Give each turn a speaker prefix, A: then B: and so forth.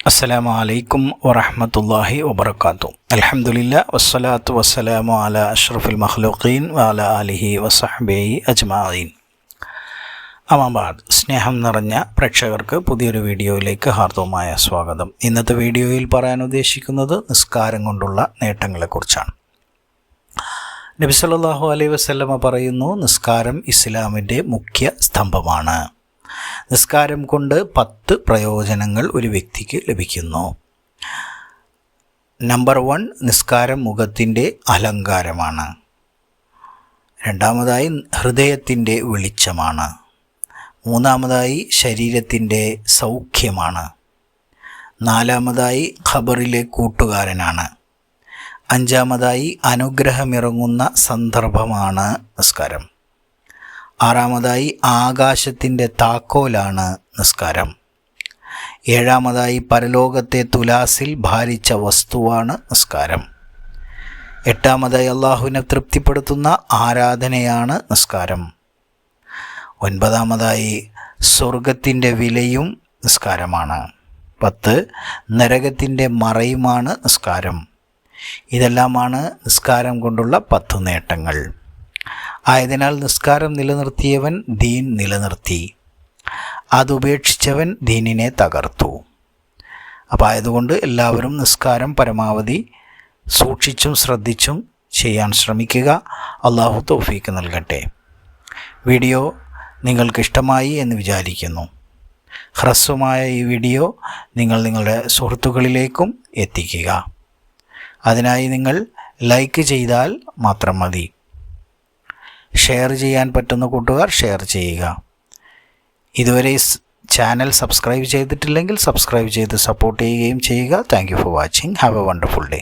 A: അസ്സലാമു അലൈക്കും വറഹ്മത്തുള്ളാഹി വബറകാതുഹു. അൽഹംദുലില്ലാ വസ്സലാത്തു വസ്സലാമു അലാ അഷ്റഫിൽ മഖ്ലൂഖീൻ വഅലാ ആലിഹി വസഹ്ബിഹി അജ്മഈൻ. അമ്മാ ബഅദ്. സ്നേഹം നിറഞ്ഞ പ്രേക്ഷകർക്ക് പുതിയൊരു വീഡിയോയിലേക്ക് ഹാർദവമായ സ്വാഗതം. ഇന്നത്തെ വീഡിയോയിൽ പറയാൻ ഉദ്ദേശിക്കുന്നത് നിസ്കാരം കൊണ്ടുള്ള നേട്ടങ്ങളെക്കുറിച്ചാണ്. നബി സല്ലല്ലാഹു അലൈഹി വസല്ലമ പറയുന്നു, നിസ്കാരം ഇസ്ലാമിൻ്റെ മുഖ്യ സ്തംഭമാണ്. നിസ്കാരം കൊണ്ട് 10 പ്രയോജനങ്ങൾ ഒരു വ്യക്തിക്ക് ലഭിക്കുന്നു. നമ്പർ 1, നിസ്കാരം മുഖത്തിൻ്റെ അലങ്കാരമാണ്. രണ്ടാമതായി ഹൃദയത്തിൻ്റെ വെളിച്ചമാണ്. മൂന്നാമതായി ശരീരത്തിൻ്റെ സൗഖ്യമാണ്. നാലാമതായി ഖബറിലെ കൂട്ടുകാരനാണ്. അഞ്ചാമതായി അനുഗ്രഹമിറങ്ങുന്ന സന്ദർഭമാണ് നിസ്കാരം. ആറാമതായി ആകാശത്തിൻ്റെ താക്കോലാണ് നിസ്കാരം. ഏഴാമതായി പരലോകത്തെ തുലാസിൽ ഭാരിച്ച വസ്തുവാണ് നിസ്കാരം. എട്ടാമതായി അള്ളാഹുവിനെ തൃപ്തിപ്പെടുത്തുന്ന ആരാധനയാണ് നിസ്കാരം. ഒൻപതാമതായി സ്വർഗത്തിൻ്റെ വിലയും നിസ്കാരമാണ്. 10, നരകത്തിൻ്റെ മറയുമാണ് നിസ്കാരം. ഇതെല്ലാമാണ് നിസ്കാരം കൊണ്ടുള്ള 10 നേട്ടങ്ങൾ. ആയതിനാൽ നിസ്കാരം നിലനിർത്തിയവൻ ദീൻ നിലനിർത്തി, അതുപേക്ഷിച്ചവൻ ദീനിനെ തകർത്തു. അപ്പോൾ ആയതുകൊണ്ട് എല്ലാവരും നിസ്കാരം പരമാവധി സൂക്ഷിച്ചും ശ്രദ്ധിച്ചും ചെയ്യാൻ ശ്രമിക്കുക. അള്ളാഹു തൗഫീക്ക് നൽകട്ടെ. വീഡിയോ നിങ്ങൾക്കിഷ്ടമായി എന്ന് വിചാരിക്കുന്നു. ഹ്രസ്വമായ ഈ വീഡിയോ നിങ്ങൾ നിങ്ങളുടെ സുഹൃത്തുക്കളിലേക്കും എത്തിക്കുക. അതിനായി നിങ്ങൾ ലൈക്ക് ചെയ്താൽ മാത്രം മതി. ഷെയർ ചെയ്യാൻ പറ്റുന്ന കൂട്ടുകാർ ഷെയർ ചെയ്യുക. ഇതുവരെ ചാനൽ സബ്സ്ക്രൈബ് ചെയ്തിട്ടില്ലെങ്കിൽ സബ്സ്ക്രൈബ് ചെയ്ത് സപ്പോർട്ട് ചെയ്യുകയും ചെയ്യുക. Thank you for watching. Have A wonderful day.